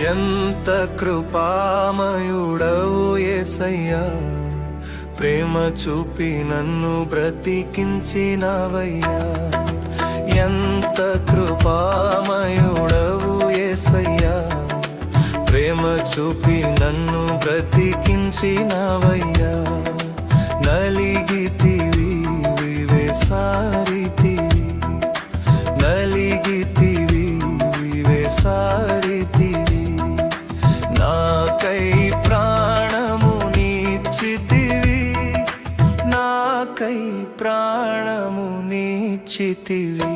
ఎంత కృపామయుడవు యేసయ్యా, ప్రేమ చూపి నన్ను బ్రతికించినవయ్యా. ఎంత కృపామయుడవు యేసయ్యా, ప్రేమ చూపి నన్ను బ్రతికించినవయ్యా. నలిగితివి వివేసారితివి, నలిగితివి వివేసారితివి, నాకై ప్రాణము నీచితివి, నాకై ప్రాణము నీచితివి.